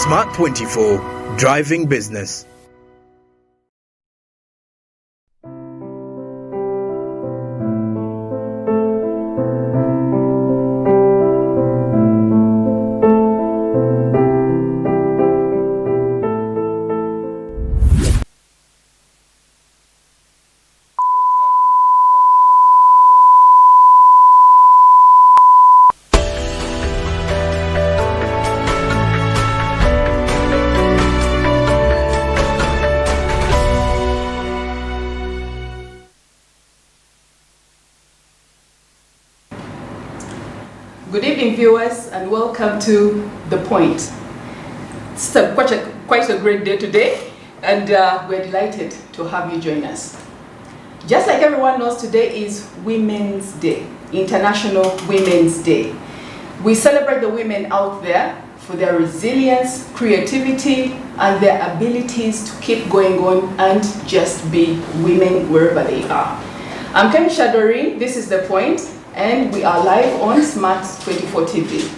Smart 24, Driving Business. Good evening, viewers, and welcome to The Point. It's quite a great day today, and we're delighted to have you join us. Just like everyone knows, today is Women's Day, International Women's Day. We celebrate the women out there for their resilience, creativity, and their abilities to keep going on and just be women wherever they are. I'm Kemisha Doreen, this is The Point, and we are live on Smart 24 TV.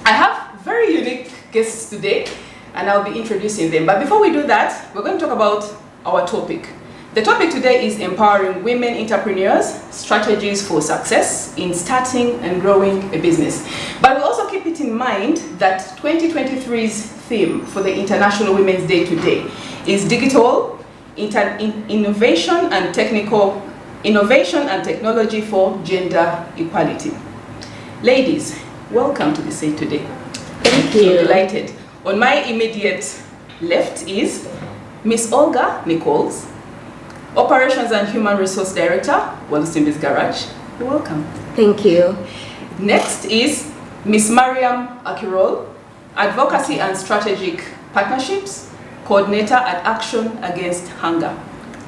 I have very unique guests today, and I'll be introducing them. But before we do that, we're going to talk about our topic. The topic today is empowering women entrepreneurs, strategies for success in starting and growing a business. But we also keep it in mind that 2023's theme for the International Women's Day today is digital innovation and technology for gender equality. Ladies, welcome to the stage today. Thank you. I'm delighted. On my immediate left is Miss Olga Nichols, Operations and Human Resource Director, Walusimbi's Garage. You're welcome. Thank you. Next is Miss Mariam Akirol, Advocacy and Strategic Partnerships Coordinator at Action Against Hunger.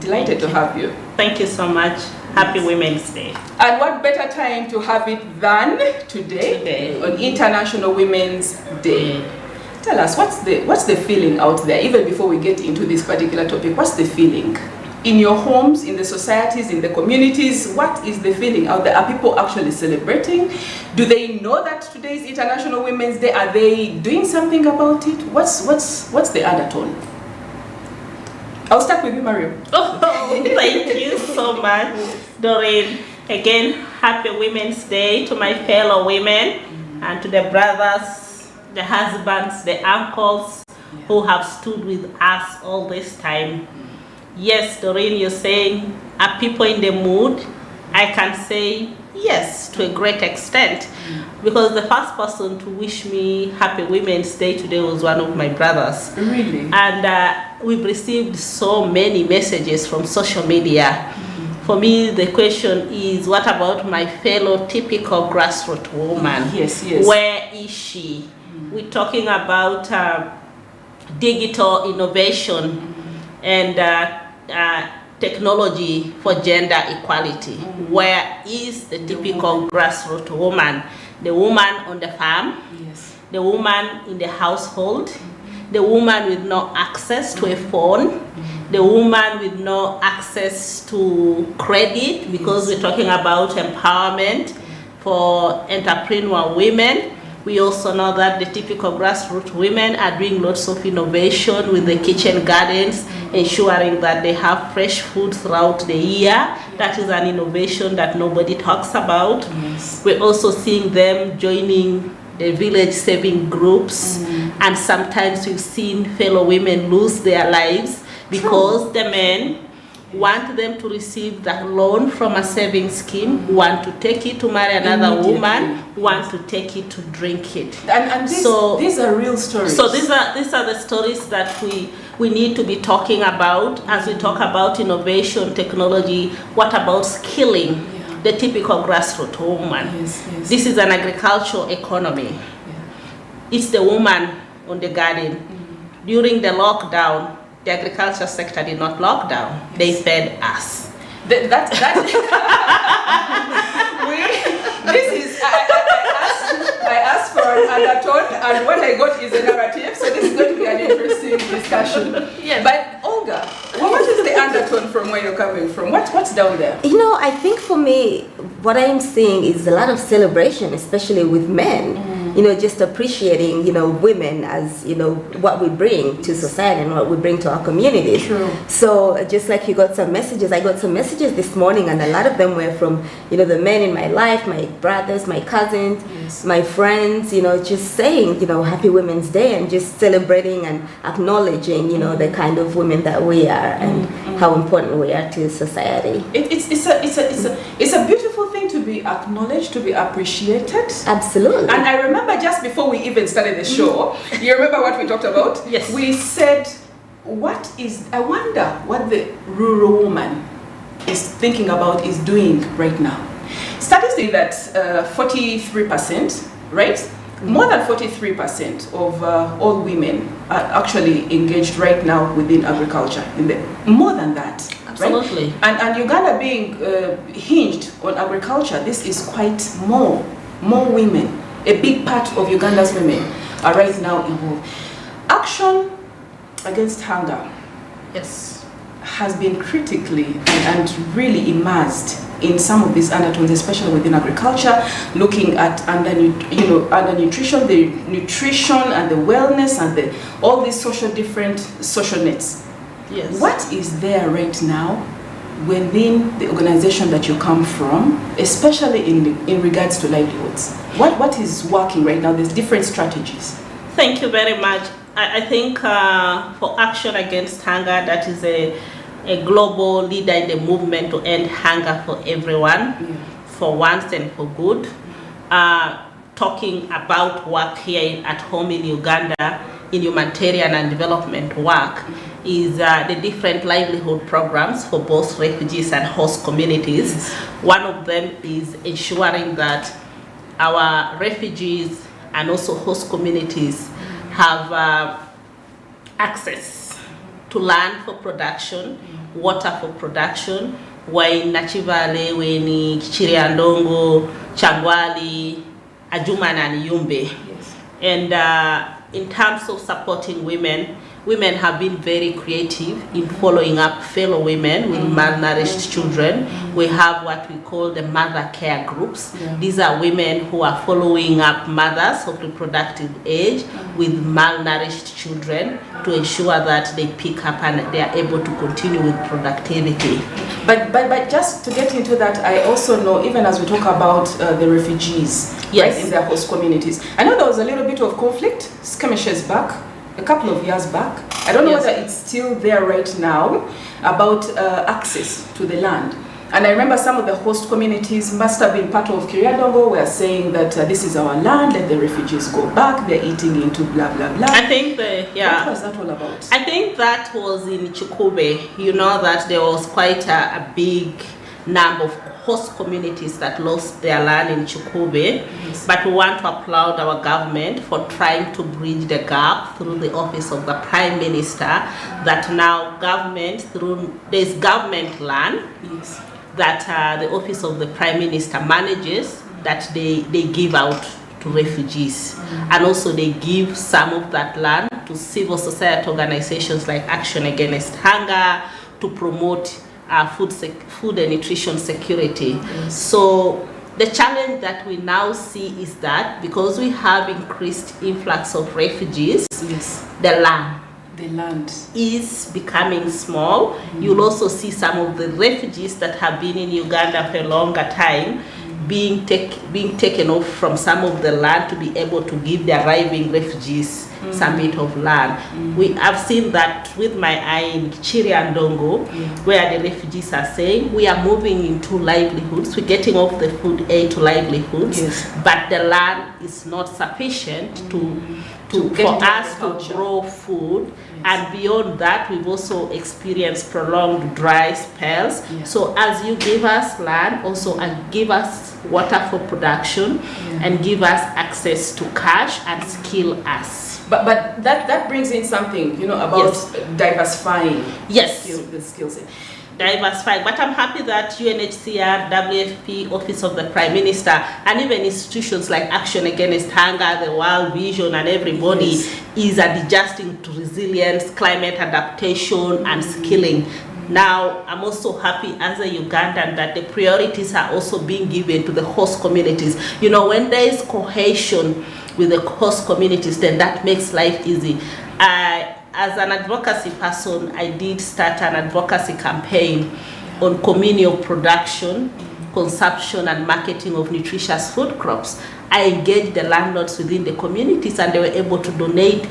Delighted to have you. Thank you so much. Happy Women's Day. And what better time to have it than today on International Women's Day. Tell us, what's the feeling out there, even before we get into this particular topic? What's the feeling? In your homes, in the societies, in the communities, what is the feeling out there? Are people actually celebrating? Do they know that today is International Women's Day? Are they doing something about it? What's the undertone? I'll start with you, Mario. Oh, thank you so much, Doreen. Again, happy Women's Day to my fellow women and to the brothers, the husbands, the uncles who have stood with us all this time. Yes, Doreen, you're saying, are people in the mood? I can say yes, to a great extent, because the first person to wish me happy Women's Day today was one of my brothers. Really? And we've received so many messages from social media. For me, the question is, what about my fellow typical grassroots woman? Yes. Where is she? We're talking about digital innovation and technology for gender equality. Where is the typical grassroots woman? The woman on the farm, the woman in the household, the woman with no access to a phone, the woman with no access to credit, because we're talking about empowerment for entrepreneur women. We also know that the typical grassroots women are doing lots of innovation with the kitchen gardens, ensuring that they have fresh food throughout the year. That is an innovation that nobody talks about. We're also seeing them joining the village saving groups, and sometimes we've seen fellow women lose their lives because the men want them to receive that loan from a saving scheme, want to take it to marry another woman, want to take it to drink it. And these are real stories. So these are the stories that we need to be talking about as we talk about innovation, technology. What about skilling the typical grassroots woman? This is an agricultural economy. It's the woman on the garden. During the lockdown, the agriculture sector did not lock down. They fed us. I asked for an undertone, and what I got is a narrative. So this is going to be an interesting discussion. Yes. But Olga, what is the undertone from where you're coming from? What's down there? You know, I think for me, what I'm seeing is a lot of celebration, especially with men. just appreciating, women as, what we bring to society and what we bring to our communities. True. So just like you got some messages, I got some messages this morning, and a lot of them were from, the men in my life, my brothers, my cousins, my friends, just saying, Happy Women's Day, and just celebrating and acknowledging, the kind of women that we are and how important we are to society. It's a beautiful thing to be acknowledged, to be appreciated. Absolutely. And I remember just before we even started the show, you remember what we talked about? Yes. We said, I wonder what the rural woman is thinking about, is doing right now. Studies say that 43%, right? More than 43% of all women are actually engaged right now within agriculture. More than that. Absolutely. Right? And Uganda being hinged on agriculture, this is quite more women. A big part of Uganda's women are right now involved. Action against hunger, has been critically and really immersed in some of these undertones, especially within agriculture, looking at undernutrition, the nutrition and the wellness and all these different social nets. Yes. What is there right now within the organization that you come from, especially in regards to livelihoods? What is working right now? There's different strategies. Thank you very much. I think for Action Against Hunger, that is a global leader in the movement to end hunger for everyone, for once and for good. Talking about work here at home in Uganda, in humanitarian and development work, is the different livelihood programs for both refugees and host communities. One of them is ensuring that our refugees and also host communities have access to land for production, water for production, waini Nachivale, waini Kichiriandongo, Changwali, Ajuma na Niyumbe. And in terms of supporting women have been very creative in following up fellow women with malnourished children. We have what we call the mother care groups. These are women who are following up mothers of reproductive age with malnourished children to ensure that they pick up and they are able to continue with productivity. But just to get into that, I also know, even as we talk about the refugees, right, in their host communities, I know there was a little bit of conflict, skirmishes back, a couple of years back. I don't know whether it's still there right now, about access to the land. And I remember some of the host communities must have been part of Kiriadongo were saying that this is our land, let the refugees go back, they're eating into blah, blah, blah. I think What was that all about? I think that was in Chukube. You know that there was quite a big number of host communities that lost their land in Chukube, but we want to applaud our government for trying to bridge the gap through the office of the Prime Minister, that now there's government land that the office of the Prime Minister manages, that they give out to refugees. And also they give some of that land to civil society organizations like Action Against Hunger to promote food and nutrition security. So the challenge that we now see is that because we have increased influx of refugees, the land is becoming small. You'll also see some of the refugees that have been in Uganda for a longer time being taken off from some of the land to be able to give the arriving refugees some bit of land. We have seen that with my eye in Chiri and Dongo, where the refugees are saying we are moving into livelihoods, we're getting off the food aid to livelihoods, but the land is not sufficient for us to grow food. And beyond that, we've also experienced prolonged dry spells. So as you give us land, also give us water for production and give us access to cash and skill us. But that brings in something, about diversifying the skill set. Diversifying, but I'm happy that UNHCR, WFP, Office of the Prime Minister, and even institutions like Action Against Hunger, the World Vision, and everybody is adjusting to resilience, climate adaptation, and skilling. Now, I'm also happy as a Ugandan that the priorities are also being given to the host communities. You know, when there is cohesion with the host communities, then that makes life easy. As an advocacy person, I did start an advocacy campaign on communal production, consumption, and marketing of nutritious food crops. I engaged the landlords within the communities, and they were able to donate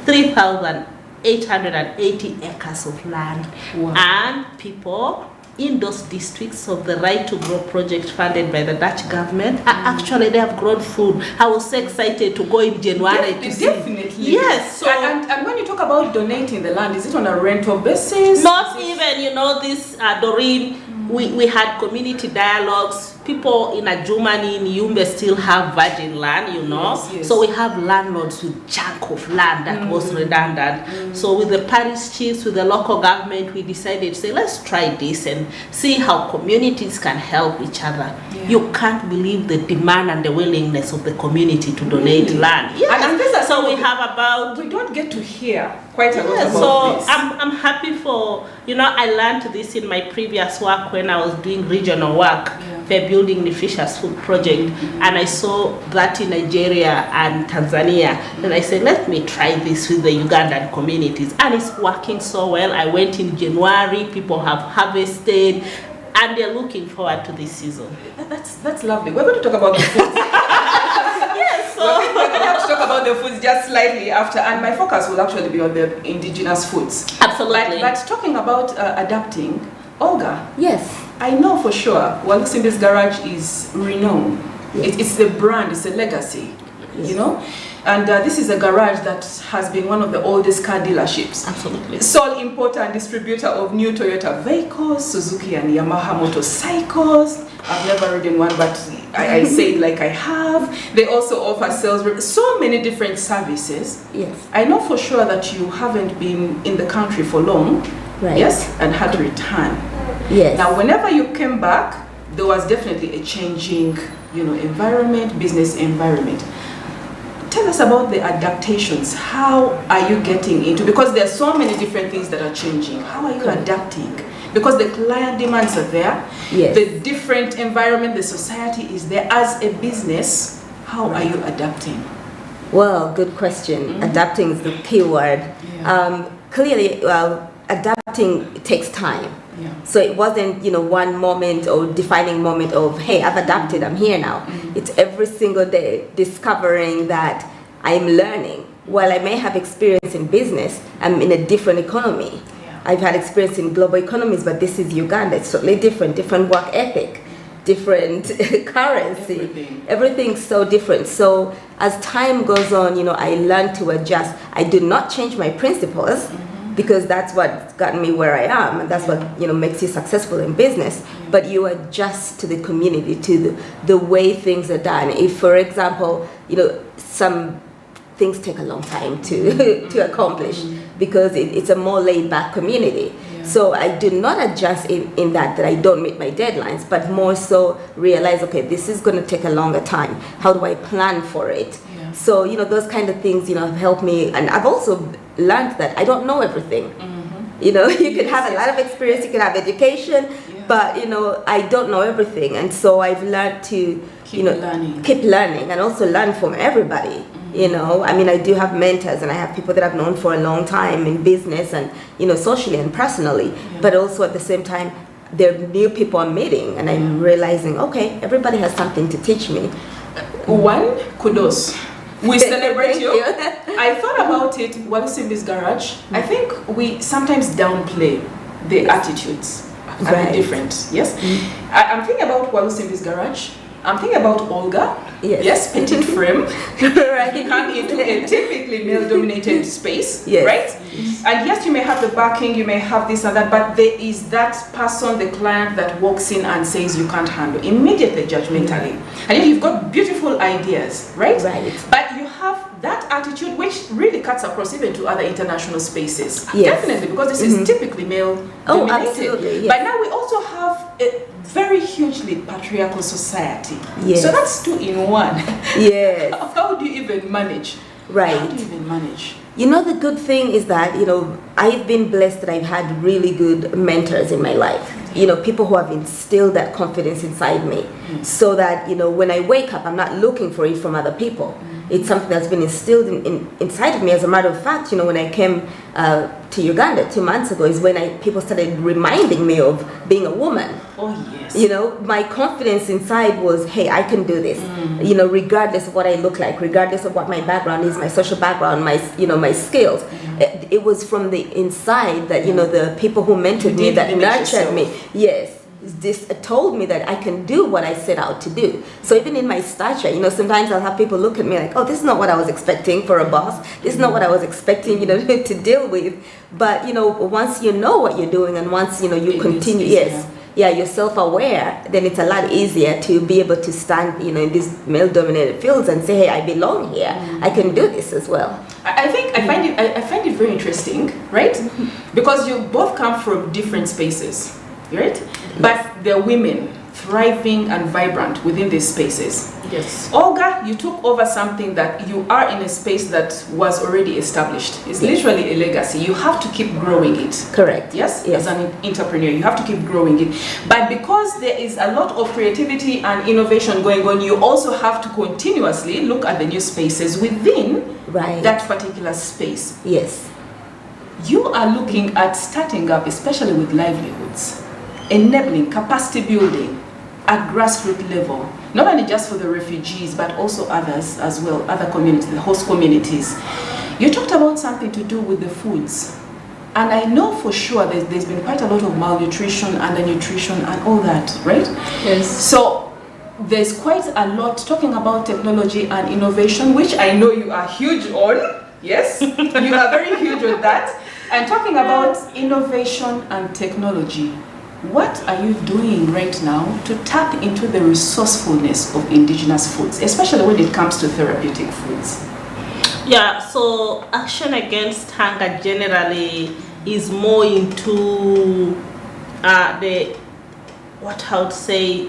3,880 acres of land. Wow. And people in those districts of the Right to Grow project funded by the Dutch government, actually they have grown food. I was so excited to go in January to see. Definitely. Yes. So and when you talk about donating the land, is it on a rental basis? Not even, you know, this Doreen, we had community dialogues. People in Germany, in Yumbe still have virgin land, you know. Yes, yes. So we have landlords with chunk of land that was redundant. So with the parish chiefs, with the local government, we decided to say, let's try this and see how communities can help each other. Yeah. You can't believe the demand and the willingness of the community to donate land. Yes. And these are So we have about... We don't get to hear quite a lot Yeah, about so this. I'm happy for, you know, I learned this in my previous work when I was doing regional work, for building nutritious food project, and I saw that in Nigeria and Tanzania, and I said, let me try this with the Ugandan communities, and it's working so well. I went in January, people have harvested, and they're looking forward to this season. That's lovely. We're going to talk about the food. Yes, so We're going to have to talk about the foods just slightly after, and my focus will actually be on the indigenous foods. absolutely. But talking about adapting, Olga, Yes. I know for sure Walusimbi's Garage is renowned. It's a brand, it's a legacy, you know? And this is a garage that has been one of the oldest car dealerships. Absolutely. Sole importer and distributor of new Toyota vehicles, Suzuki and Yamaha motorcycles. I've never ridden one, but I say it like I have. They also offer sales, so many different services. Yes. I know for sure that you haven't been in the country for long, Right. yes, and had to return. Yes. Now, whenever you came back, there was definitely a changing, environment, business environment. Tell us about the adaptations. How are you getting into, because there are so many different things that are changing. How are you adapting? Because the client demands are there. Yes. The different environment, the society is there. As a business, how are you adapting? Well, good question. Adapting is the key word. Yeah. Clearly, adapting takes time. Yeah. So it wasn't, one moment or defining moment of, hey, I've adapted, I'm here now. It's every single day discovering that I'm learning. While I may have experience in business, I'm in a different economy. Yeah. I've had experience in global economies, but this is Uganda. It's totally different work ethic, different currency. Everything's so different. So as time goes on, I learn to adjust. I do not change my principles, because that's what got me where I am, and that's what makes you successful in business. But you adjust to the community, to the way things are done. If, for example, some things take a long time to accomplish, because it's a more laid-back community. So I do not adjust in that I don't meet my deadlines, but more so realize, okay, this is going to take a longer time. How do I plan for it? So, those kind of things, have helped me. And I've also learned that I don't know everything. You can have a lot of experience, you can have education, but, I don't know everything. And so I've learned to, keep learning and also learn from everybody. I do have mentors, and I have people that I've known for a long time in business and, socially and personally. But also at the same time, there are new people I'm meeting, and I'm realizing, okay, everybody has something to teach me. One, kudos. We celebrate you. I thought about it, Walusimbi's Garage. I think we sometimes downplay the attitudes and the difference. Yes? I'm thinking about Walusimbi's Garage. I'm thinking about Olga. Yes, petite frame. Right. You come into a typically male-dominated space, Yes. right? And yes, you may have the backing, you may have this and that, but there is that person, the client, that walks in and says you can't handle, immediately judgmentally. And yet you've got beautiful ideas, right? Right. But you have that attitude, which really cuts across even to other international spaces. Yes. Definitely, because this is typically male-dominated. Oh, absolutely, yes. But now we also have a very hugely patriarchal society. Yes. So that's two in one. Yes. How do you even manage Right. How do you even manage? You know, the good thing is that, you know, I've been blessed that I've had really good mentors in my life. You know, people who have instilled that confidence inside me, so that, you know, when I wake up, I'm not looking for it from other people. It's something that's been instilled inside of me. As a matter of fact, you know, when I came to Uganda 2 months ago is when people started reminding me of being a woman. Oh, yes. You know, my confidence inside was, hey, I can do this. You know, regardless of what I look like, regardless of what my background is, my social background, my, you know, my skills. It was from the inside that, you know, the people who mentored me, that nurtured me, yes, this told me that I can do what I set out to do. So even in my stature, you know, sometimes I'll have people look at me like, oh, this is not what I was expecting for a boss. This is not what I was expecting, you know, to deal with. But, you know, once you know what you're doing and once, you know, you continue, yes, yeah, you're self-aware, then it's a lot easier to be able to stand, you know, in these male-dominated fields and say, hey, I belong here. I can do this as well. I think I find it very interesting, right? Because you both come from different spaces, right? But they're women thriving and vibrant within these spaces. Yes. Olga, you took over something that you are in a space that was already established. It's literally a legacy. You have to keep growing it. Correct. Yes? As an entrepreneur, you have to keep growing it. But because there is a lot of creativity and innovation going on, you also have to continuously look at the new spaces within that particular space. Yes. You are looking at starting up, especially with livelihoods, enabling capacity building at grassroots level, not only just for the refugees, but also others as well, other communities, the host communities. You talked about something to do with the foods. And I know for sure there's been quite a lot of malnutrition, undernutrition, and all that, right? Yes. So there's quite a lot talking about technology and innovation, which I know you are huge on. Yes, you are very huge on that. And talking about innovation and technology, what are you doing right now to tap into the resourcefulness of indigenous foods, especially when it comes to therapeutic foods? Yeah, so action against hunger generally is more into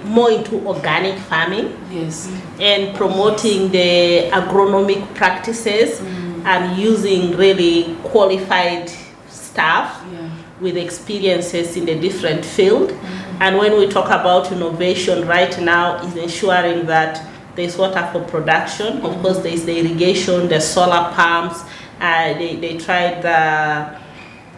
more into organic farming. Yes. And promoting the agronomic practices and using really qualified staff with experiences in the different field. And when we talk about innovation right now, is ensuring that there's water for production. Of course, there's the irrigation, the solar pumps. They tried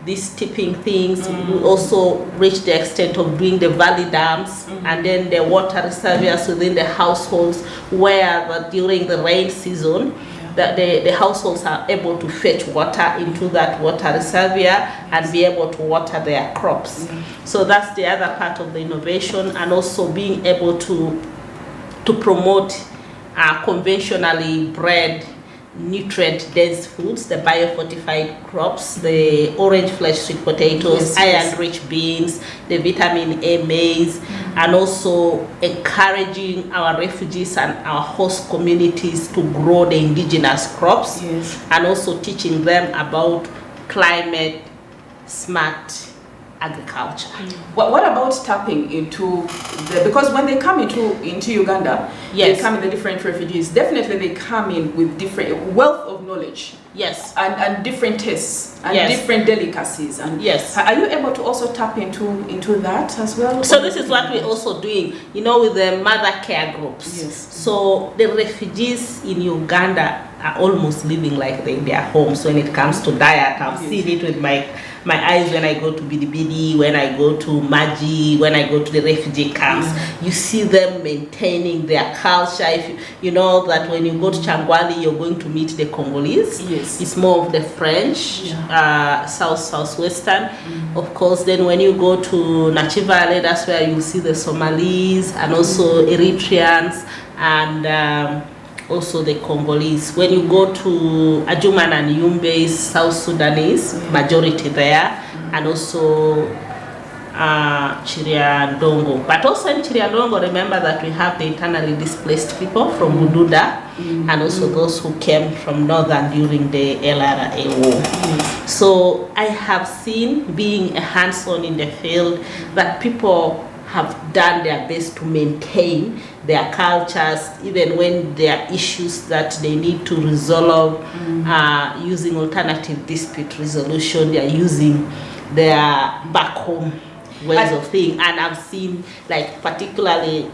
these tipping things. We also reached the extent of doing the valley dams and then the water reservoirs within the households, where during the rain season, that the households are able to fetch water into that water reservoir and be able to water their crops. So that's the other part of the innovation, and also being able to promote conventionally bred nutrient-dense foods, the biofortified crops, the orange flesh sweet potatoes, iron-rich beans, the vitamin A maize, and also encouraging our refugees and our host communities to grow the indigenous crops, and also teaching them about climate smart agriculture. What about tapping into because when they come into Uganda, they come in the different refugees, definitely they come in with different wealth of knowledge. Yes. And different tastes and different delicacies. And are you able to also tap into that as well? So this is what we're also doing, you know, with the mother care groups. So the refugees in Uganda are almost living like they're in their homes when it comes to diet. I've seen it with my eyes when I go to Bidibidi, when I go to Maji, when I go to the refugee camps. You see them maintaining their culture. If you know that when you go to Changwali, you're going to meet the Congolese. It's more of the French, southwestern. Of course, then when you go to Nachivale, that's where you see the Somalis and also Eritreans and also the Congolese. When you go to Ajuman and Yumbe, South Sudanese, majority there, and also Chiriandongo. But also in Chiriandongo, remember that we have the internally displaced people from Bududa, and also those who came from northern during the LRA war. So I have seen, being a hands-on in the field, that people have done their best to maintain their cultures, even when there are issues that they need to resolve using alternative dispute resolution. They are using their back home ways of things. And I've seen, like, particularly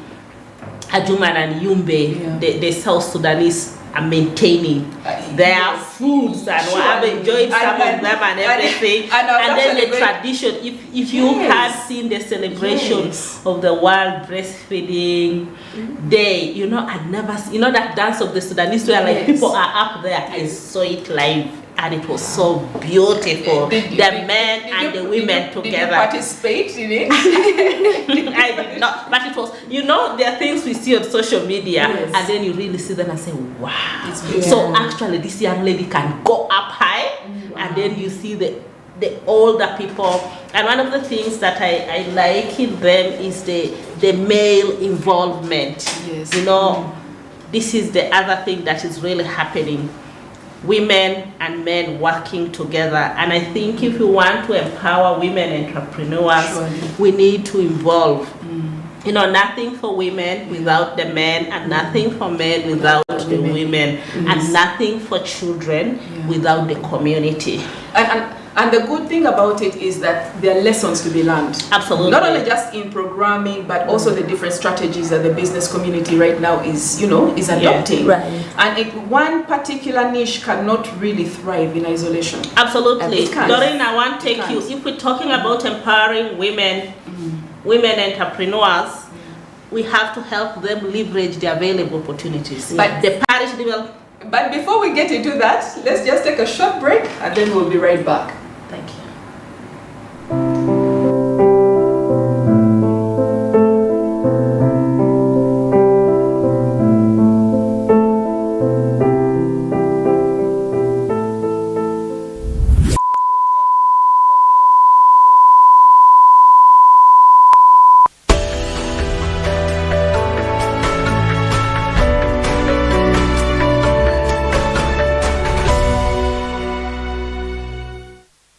Ajuman and Yumbe, the South Sudanese are maintaining their foods, and I've enjoyed some of them and everything. And then the tradition, if you had seen the celebration of the World Breastfeeding Day, I'd never seen, that dance of the Sudanese where like people are up there. I saw it live. And it was so beautiful. The men and the women together. Did you participate in it? I did not. But it was, there are things we see on social media, and then you really see them and say, wow. So actually, this young lady can go up high, and then you see the older people. And one of the things that I like in them is the male involvement. Yes. This is the other thing that is really happening. Women and men working together, and I think if we want to empower women entrepreneurs, we need to involve. Nothing for women without the men, and nothing for men without the women, and nothing for children without the community. And the good thing about it is that there are lessons to be learned. Absolutely. Not only just in programming, but also the different strategies that the business community right now is adopting. Right. And one particular niche cannot really thrive in isolation. Absolutely. Doreen, I want to take you, if we're talking about empowering women entrepreneurs, we have to help them leverage the available opportunities. But the parish development. But before we get into that, let's just take a short break and then we'll be right back. Thank you.